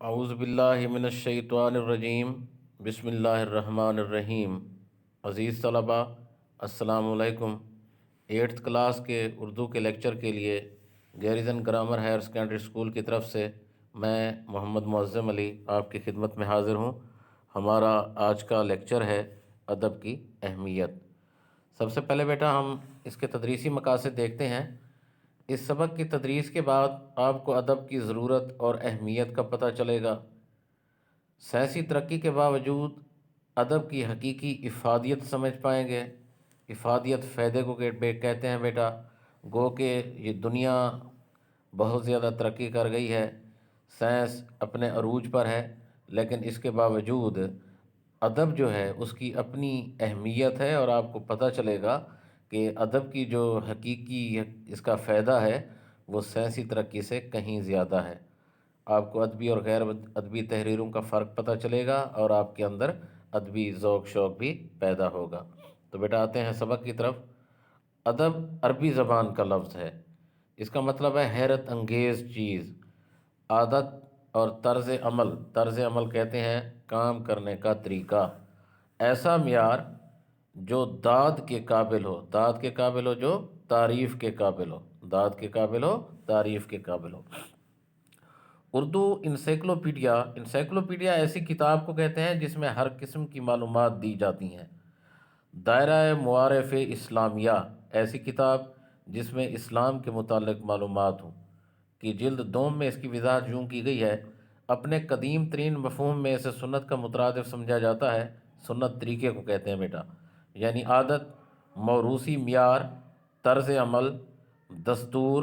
اعوذ باللہ من الشیطان الرجیم، بسم اللہ الرحمن الرحیم۔ عزیز طلبہ، السلام علیکم۔ 8th کلاس کے اردو کے لیکچر کے لیے garrison grammar higher secondary school کی طرف سے میں محمد معظم علی آپ کی خدمت میں حاضر ہوں۔ ہمارا آج کا لیکچر ہے ادب کی اہمیت۔ سب سے پہلے بیٹا ہم اس کے تدریسی مقاصد دیکھتے ہیں۔ اس سبق کی تدریس کے بعد آپ کو ادب کی ضرورت اور اہمیت کا پتہ چلے گا۔ سائنسی ترقی کے باوجود ادب کی حقیقی افادیت سمجھ پائیں گے۔ افادیت فائدے کو کہتے ہیں بیٹا۔ گو کہ یہ دنیا بہت زیادہ ترقی کر گئی ہے، سائنس اپنے عروج پر ہے، لیکن اس کے باوجود ادب جو ہے اس کی اپنی اہمیت ہے، اور آپ کو پتہ چلے گا کہ ادب کی جو حقیقی اس کا فائدہ ہے وہ سائنسی ترقی سے کہیں زیادہ ہے۔ آپ کو ادبی اور غیر ادبی تحریروں کا فرق پتہ چلے گا، اور آپ کے اندر ادبی ذوق شوق بھی پیدا ہوگا۔ تو بیٹا آتے ہیں سبق کی طرف۔ ادب عربی زبان کا لفظ ہے، اس کا مطلب ہے حیرت انگیز چیز، عادت اور طرز عمل کہتے ہیں کام کرنے کا طریقہ، ایسا معیار جو داد کے قابل ہو، داد کے قابل ہو جو تعریف کے قابل ہو، داد کے قابل ہو تعریف کے قابل ہو۔ اردو انسائکلوپیڈیا ایسی کتاب کو کہتے ہیں جس میں ہر قسم کی معلومات دی جاتی ہیں۔ دائرہ معارف اسلامیہ ایسی کتاب جس میں اسلام کے متعلق معلومات ہوں، کہ جلد دوم میں اس کی وضاحت یوں کی گئی ہے: اپنے قدیم ترین مفہوم میں اسے سنت کا مترادف سمجھا جاتا ہے۔ سنت طریقے کو کہتے ہیں بیٹا، یعنی عادت، موروثی معیار، طرز عمل، دستور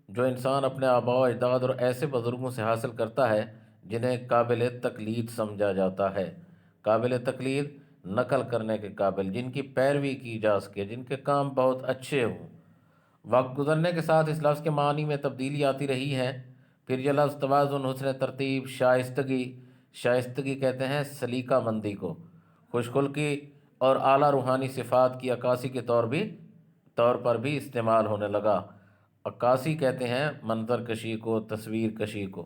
جو انسان اپنے آباء و اجداد اور ایسے بزرگوں سے حاصل کرتا ہے جنہیں قابل تقلید سمجھا جاتا ہے۔ قابل تقلید، نقل کرنے کے قابل، جن کی پیروی کی جا سکے، جن کے کام بہت اچھے ہوں۔ وقت گزرنے کے ساتھ اس لفظ کے معنی میں تبدیلی آتی رہی ہے۔ پھر یہ لفظ توازن، حسن ترتیب، شائستگی کہتے ہیں سلیقہ مندی کو، خوش خلقی اور اعلیٰ روحانی صفات کی عکاسی کے طور پر بھی استعمال ہونے لگا۔ عکاسی کہتے ہیں منظر کشی کو، تصویر کشی کو۔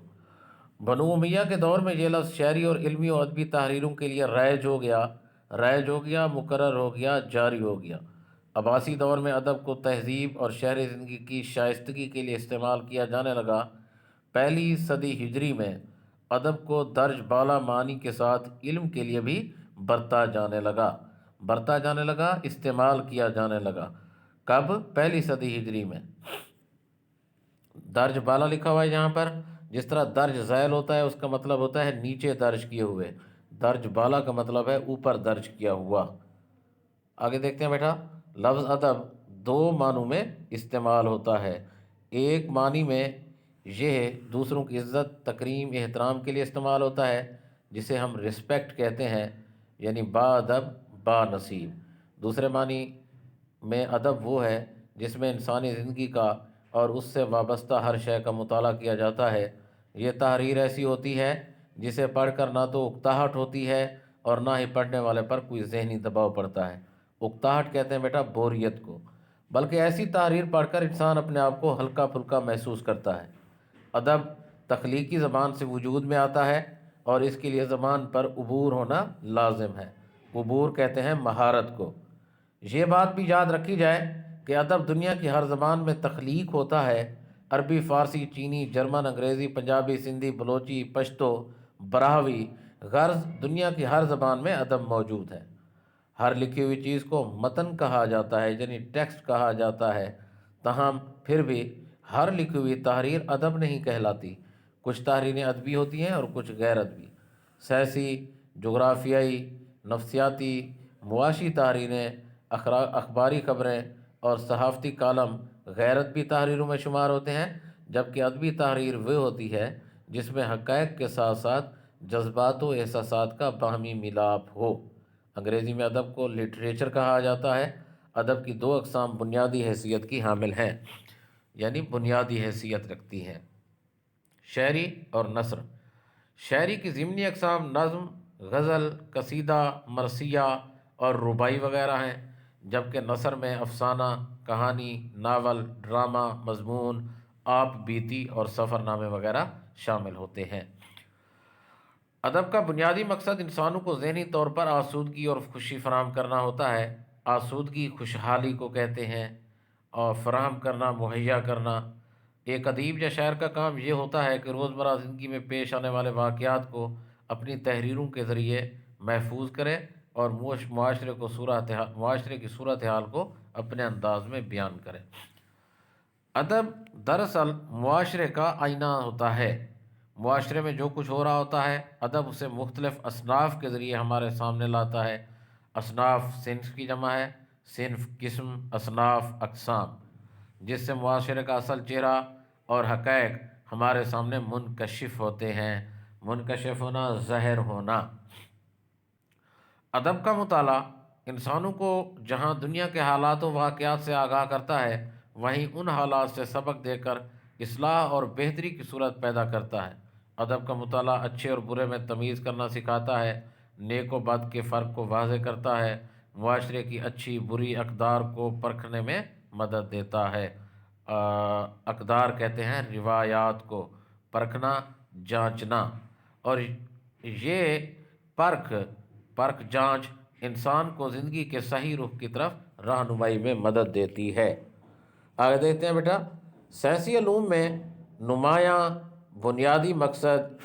بنو امیہ کے دور میں یہ لفظ شعری اور علمی و ادبی تحریروں کے لیے رائج ہو گیا، مقرر ہو گیا، جاری ہو گیا۔ عباسی دور میں ادب کو تہذیب اور شہری زندگی کی شائستگی کے لیے استعمال کیا جانے لگا۔ پہلی صدی ہجری میں ادب کو درج بالا معنی کے ساتھ علم کے لیے بھی برتا جانے لگا، استعمال کیا جانے لگا۔ کب؟ پہلی صدی ہجری میں۔ درج بالا لکھا ہوا ہے یہاں پر، جس طرح درج ذیل ہوتا ہے اس کا مطلب ہوتا ہے نیچے درج کیے ہوئے، درج بالا کا مطلب ہے اوپر درج کیا ہوا۔ آگے دیکھتے ہیں بیٹا۔ لفظ ادب دو معنوں میں استعمال ہوتا ہے۔ ایک معنی میں یہ دوسروں کی عزت، تکریم، احترام کے لیے استعمال ہوتا ہے، جسے ہم رسپیکٹ کہتے ہیں، یعنی با ادب با نصیب۔ دوسرے معنی میں ادب وہ ہے جس میں انسانی زندگی کا اور اس سے وابستہ ہر شے کا مطالعہ کیا جاتا ہے۔ یہ تحریر ایسی ہوتی ہے جسے پڑھ کر نہ تو اکتاہٹ ہوتی ہے اور نہ ہی پڑھنے والے پر کوئی ذہنی دباؤ پڑتا ہے۔ اکتاہٹ کہتے ہیں بیٹا بوریت کو، بلکہ ایسی تحریر پڑھ کر انسان اپنے آپ کو ہلکا پھلکا محسوس کرتا ہے۔ ادب تخلیقی زبان سے وجود میں آتا ہے، اور اس کے لیے زبان پر عبور ہونا لازم ہے۔ عبور کہتے ہیں مہارت کو۔ یہ بات بھی یاد رکھی جائے کہ ادب دنیا کی ہر زبان میں تخلیق ہوتا ہے۔ عربی، فارسی، چینی، جرمن، انگریزی، پنجابی، سندھی، بلوچی، پشتو، براہوی، غرض دنیا کی ہر زبان میں ادب موجود ہے۔ ہر لکھی ہوئی چیز کو متن کہا جاتا ہے، یعنی ٹیکسٹ کہا جاتا ہے، تاہم پھر بھی ہر لکھی ہوئی تحریر ادب نہیں کہلاتی۔ کچھ تحریریں ادبی ہوتی ہیں اور کچھ غیر ادبی۔ سیاسی، جغرافیائی، نفسیاتی، معاشی تحریریں، اخباری خبریں اور صحافتی کالم غیر ادبی تحریروں میں شمار ہوتے ہیں، جبکہ ادبی تحریر وہ ہوتی ہے جس میں حقائق کے ساتھ ساتھ جذبات و احساسات کا باہمی ملاپ ہو۔ انگریزی میں ادب کو لٹریچر کہا جاتا ہے۔ ادب کی دو اقسام بنیادی حیثیت کی حامل ہیں، یعنی بنیادی حیثیت رکھتی ہیں: شعری اور نثر۔ شعری کی ضمنی اقسام نظم، غزل، قصیدہ، مرثیہ اور رباعی وغیرہ ہیں، جبکہ نثر میں افسانہ، کہانی، ناول، ڈرامہ، مضمون، آپ بیتی اور سفر نامے وغیرہ شامل ہوتے ہیں۔ ادب کا بنیادی مقصد انسانوں کو ذہنی طور پر آسودگی اور خوشی فراہم کرنا ہوتا ہے۔ آسودگی خوشحالی کو کہتے ہیں، اور فراہم کرنا، مہیا کرنا۔ ایک ادیب یا شاعر کا کام یہ ہوتا ہے کہ روزمرہ زندگی میں پیش آنے والے واقعات کو اپنی تحریروں کے ذریعے محفوظ کرے اور معاشرے کی صورتحال کو اپنے انداز میں بیان کرے۔ ادب دراصل معاشرے کا آئینہ ہوتا ہے۔ معاشرے میں جو کچھ ہو رہا ہوتا ہے، ادب اسے مختلف اصناف کے ذریعے ہمارے سامنے لاتا ہے۔ اصناف صنف کی جمع ہے، صنف قسم، اصناف اقسام، جس سے معاشرے کا اصل چہرہ اور حقائق ہمارے سامنے منکشف ہوتے ہیں۔ منکشف ہونا، ظاہر ہونا۔ ادب کا مطالعہ انسانوں کو جہاں دنیا کے حالات و واقعات سے آگاہ کرتا ہے، وہیں ان حالات سے سبق دے کر اصلاح اور بہتری کی صورت پیدا کرتا ہے۔ ادب کا مطالعہ اچھے اور برے میں تمیز کرنا سکھاتا ہے، نیک و بد کے فرق کو واضح کرتا ہے، معاشرے کی اچھی بری اقدار کو پرکھنے میں مدد دیتا ہے۔ اقدار کہتے ہیں روایات کو، پرکھنا، جانچنا، اور یہ پرکھ جانچ انسان کو زندگی کے صحیح رخ کی طرف رہنمائی میں مدد دیتی ہے۔ آگے دیکھتے ہیں بیٹا، سائنسی علوم میں نمایاں بنیادی مقصد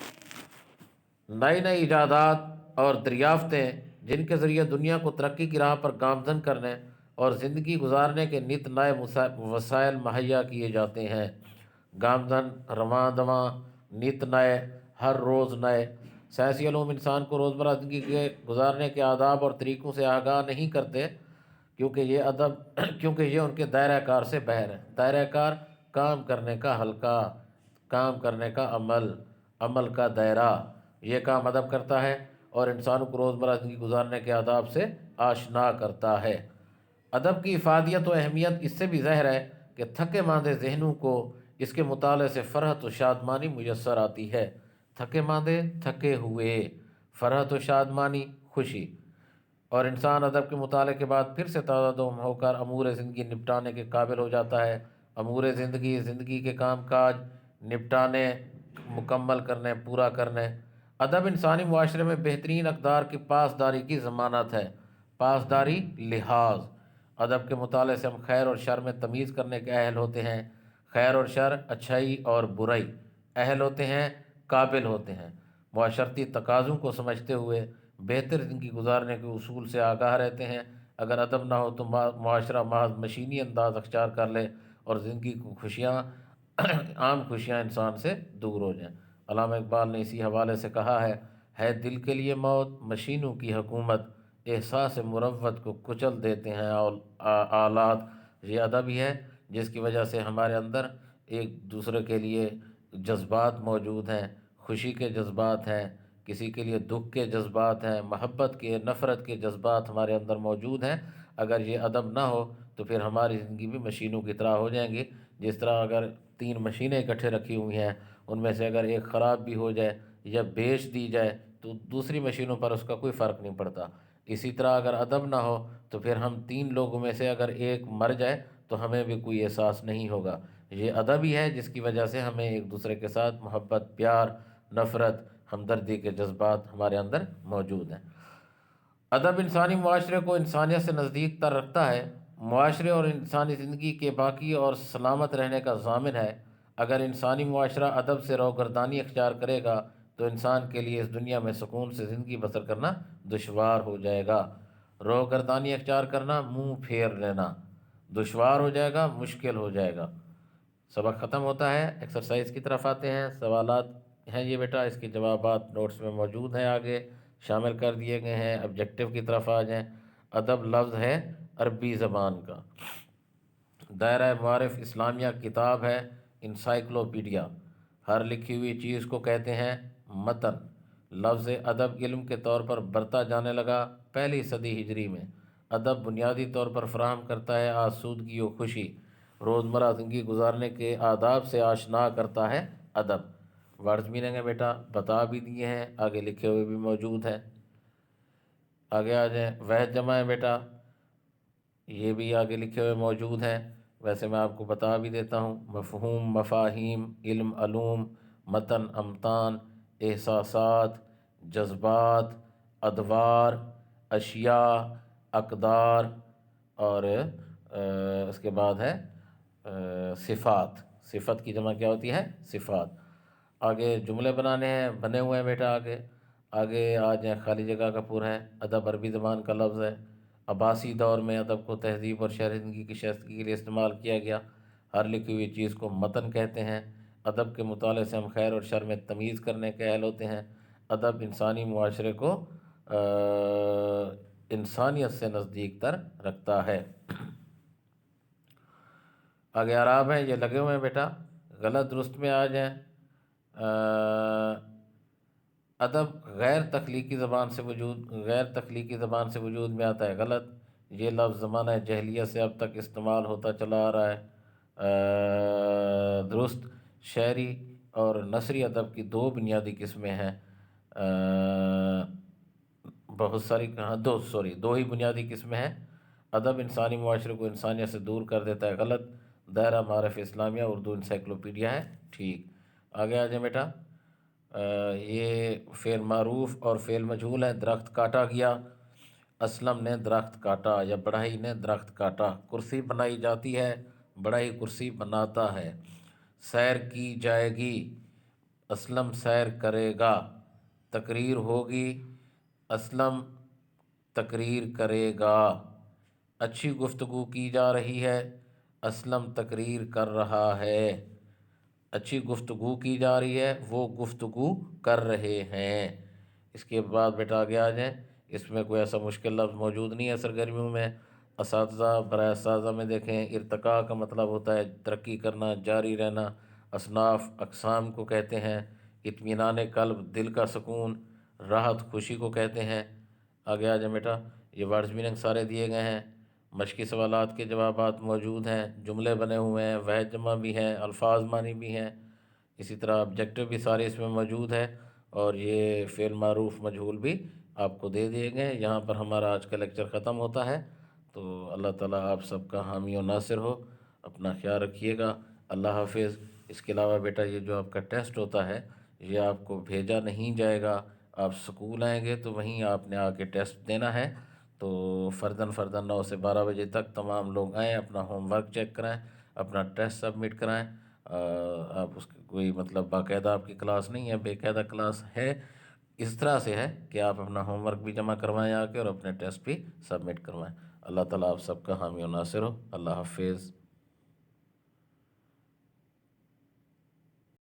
نئی نئی ایجادات اور دریافتیں، جن کے ذریعے دنیا کو ترقی کی راہ پر گامزن کرنے اور زندگی گزارنے کے نت نئے وسائل مہیا کیے جاتے ہیں۔ گامزن، رواں دواں، نت نئے، ہر روز نئے۔ سائنسی علوم انسان کو روزمرہ زندگی کے گزارنے کے آداب اور طریقوں سے آگاہ نہیں کرتے، کیونکہ یہ ان کے دائرہ کار سے باہر ہے۔ دائرہ کار، کام کرنے کا حلقہ، کام کرنے کا عمل کا دائرہ۔ یہ کام ادب کرتا ہے اور انسانوں کو روزمرہ زندگی گزارنے کے آداب سے آشنا کرتا ہے۔ ادب کی افادیت و اہمیت اس سے بھی ظاہر ہے کہ تھکے ماندے ذہنوں کو اس کے مطالعے سے فرحت و شادمانی میسر آتی ہے۔ تھکے ماندے، تھکے ہوئے، فرحت و شادمانی، خوشی، اور انسان ادب کے مطالعے کے بعد پھر سے تازہ دم ہو کر امور زندگی نپٹانے کے قابل ہو جاتا ہے۔ امور زندگی کے کام کاج نپٹانے، مکمل کرنے، پورا کرنے۔ ادب انسانی معاشرے میں بہترین اقدار کی پاسداری کی ضمانت ہے۔ پاسداری، لحاظ۔ ادب کے مطالعے سے ہم خیر اور شر میں تمیز کرنے کے اہل ہوتے ہیں۔ خیر اور شر، اچھائی اور برائی، اہل ہوتے ہیں، قابل ہوتے ہیں۔ معاشرتی تقاضوں کو سمجھتے ہوئے بہتر زندگی گزارنے کے اصول سے آگاہ رہتے ہیں۔ اگر ادب نہ ہو تو معاشرہ محض مشینی انداز اختیار کر لے اور زندگی کو عام خوشیاں انسان سے دور ہو جائیں۔ علامہ اقبال نے اسی حوالے سے کہا ہے دل کے لیے موت، مشینوں کی حکومت، احساس مروت کو کچل دیتے ہیں آلات۔ یہ ادب ہی ہے جس کی وجہ سے ہمارے اندر ایک دوسرے کے لیے جذبات موجود ہیں، خوشی کے جذبات ہیں، کسی کے لیے دکھ کے جذبات ہیں، محبت کے، نفرت کے جذبات ہمارے اندر موجود ہیں۔ اگر یہ ادب نہ ہو تو پھر ہماری زندگی بھی مشینوں کی طرح ہو جائیں گی۔ جس طرح اگر 3 مشینیں اکٹھے رکھی ہوئی ہیں، ان میں سے اگر ایک خراب بھی ہو جائے یا بیچ دی جائے تو دوسری مشینوں پر اس کا کوئی فرق نہیں پڑتا۔ اسی طرح اگر ادب نہ ہو تو پھر ہم 3 لوگوں میں سے اگر ایک مر جائے تو ہمیں بھی کوئی احساس نہیں ہوگا۔ یہ ادب ہی ہے جس کی وجہ سے ہمیں ایک دوسرے کے ساتھ محبت، پیار، نفرت، ہمدردی کے جذبات ہمارے اندر موجود ہیں۔ ادب انسانی معاشرے کو انسانیت سے نزدیک تر رکھتا ہے، معاشرے اور انسانی زندگی کے باقی اور سلامت رہنے کا ضامن ہے۔ اگر انسانی معاشرہ ادب سے روگردانی اختیار کرے گا تو انسان کے لیے اس دنیا میں سکون سے زندگی بسر کرنا دشوار ہو جائے گا۔ روگردانی اختیار کرنا، منہ پھیر لینا، دشوار ہو جائے گا، مشکل ہو جائے گا۔ سبق ختم ہوتا ہے، ایکسرسائز کی طرف آتے ہیں۔ سوالات ہیں یہ بیٹا، اس کے جوابات نوٹس میں موجود ہیں، آگے شامل کر دیے گئے ہیں۔ آبجیکٹیو کی طرف آ جائیں۔ ادب لفظ ہے عربی زبان کا، دائرہ معارف اسلامیہ کتاب ہے، انسائکلوپیڈیا۔ ہر لکھی ہوئی چیز کو کہتے ہیں متن۔ لفظ ادب علم کے طور پر برتا جانے لگا 1 صدی ہجری میں۔ ادب بنیادی طور پر فراہم کرتا ہے آسودگی و خوشی، روزمرہ زندگی گزارنے کے آداب سے آشنا کرتا ہے ادب۔ ورڈز میننگ ہے بیٹا، بتا بھی دیے ہیں، آگے لکھے ہوئے بھی موجود ہیں۔ آگے آ جائیں، وحد جمع ہے بیٹا، یہ بھی آگے لکھے ہوئے موجود ہیں۔ ویسے میں آپ کو بتا بھی دیتا ہوں، مفہوم، مفاہیم، علم، علوم، متن، امتان، احساسات، جذبات، ادوار، اشیاء، اقدار، اور اس کے بعد ہے صفات۔ صفت کی جمع کیا ہوتی ہے؟ صفات۔ آگے جملے بنانے ہیں، بنے ہوئے ہیں بیٹا۔ آگے آ جائیں، خالی جگہ کا پورا ہے۔ ادب عربی زبان کا لفظ ہے۔ عباسی دور میں ادب کو تہذیب اور شائستگی کی شائستگی کے لیے استعمال کیا گیا۔ ہر لکھی ہوئی چیز کو متن کہتے ہیں۔ ادب کے مطالعے سے ہم خیر اور شر میں تمیز کرنے کے اہل ہوتے ہیں۔ ادب انسانی معاشرے کو انسانیت سے نزدیک تر رکھتا ہے۔ آگے اعراب ہیں، یہ لگے ہوئے ہیں بیٹا، غلط درست میں آ جائیں۔ ادب غیر تخلیقی زبان سے وجود میں آتا ہے، غلط۔ یہ لفظ زمانہ جاہلیت سے اب تک استعمال ہوتا چلا آ رہا ہے، درست۔ شعری اور نثری ادب کی دو بنیادی قسمیں ہیں، بہت ساری دو ہی بنیادی قسمیں ہیں۔ ادب انسانی معاشرے کو انسانیت سے دور کر دیتا ہے، غلط۔ دائرہ معارف اسلامیہ اردو انسائکلوپیڈیا ہے، ٹھیک۔ آگے آ جائیں بیٹا، یہ فعل معروف اور فعل مجہول ہے۔ درخت کاٹا گیا، اسلم نے درخت کاٹا یا بڑھئی نے درخت کاٹا۔ کرسی بنائی جاتی ہے، بڑھئی کرسی بناتا ہے۔ سیر کی جائے گی، اسلم سیر کرے گا۔ تقریر ہوگی، اسلم تقریر کرے گا۔ اچھی گفتگو کی جا رہی ہے، اسلم تقریر کر رہا ہے۔ اچھی گفتگو کی جا رہی ہے، وہ گفتگو کر رہے ہیں۔ اس کے بعد بیٹا آگے آ جائیں، اس میں کوئی ایسا مشکل لفظ موجود نہیں ہے سرگرمیوں میں۔ اساتذہ، برائے اساتذہ میں دیکھیں، ارتقاء کا مطلب ہوتا ہے ترقی کرنا، جاری رہنا۔ اصناف اقسام کو کہتے ہیں۔ اطمینان قلب، دل کا سکون، راحت خوشی کو کہتے ہیں۔ آگے آ جائیں بیٹا، یہ ورڈز میننگ سارے دیے گئے ہیں، مشقی سوالات کے جوابات موجود ہیں، جملے بنے ہوئے ہیں، واحد جمع بھی ہیں، الفاظ معنی بھی ہیں، اسی طرح آبجیکٹو بھی سارے اس میں موجود ہے، اور یہ فعل معروف مجہول بھی آپ کو دے دیے گئے ہیں۔ یہاں پر ہمارا آج کا لیکچر ختم ہوتا ہے، تو اللہ تعالیٰ آپ سب کا حامی و ناصر ہو۔ اپنا خیال رکھیے گا، اللہ حافظ۔ اس کے علاوہ بیٹا یہ جو آپ کا ٹیسٹ ہوتا ہے، یہ آپ کو بھیجا نہیں جائے گا، آپ سکول آئیں گے تو وہیں آپ نے آ کے ٹیسٹ دینا ہے۔ تو فرداً 9 سے 12 بجے تک تمام لوگ آئیں، اپنا ہوم ورک چیک کرائیں، اپنا ٹیسٹ سبمٹ کرائیں۔ آپ اس کی کوئی مطلب باقاعدہ آپ کی کلاس نہیں ہے، بے قاعدہ کلاس ہے۔ اس طرح سے ہے کہ آپ اپنا ہوم ورک بھی جمع کروائیں آ کے، اور اپنے ٹیسٹ بھی سبمٹ کروائیں۔ اللہ تعالیٰ آپ سب کا حامی و ناصر ہو۔ اللہ حافظ۔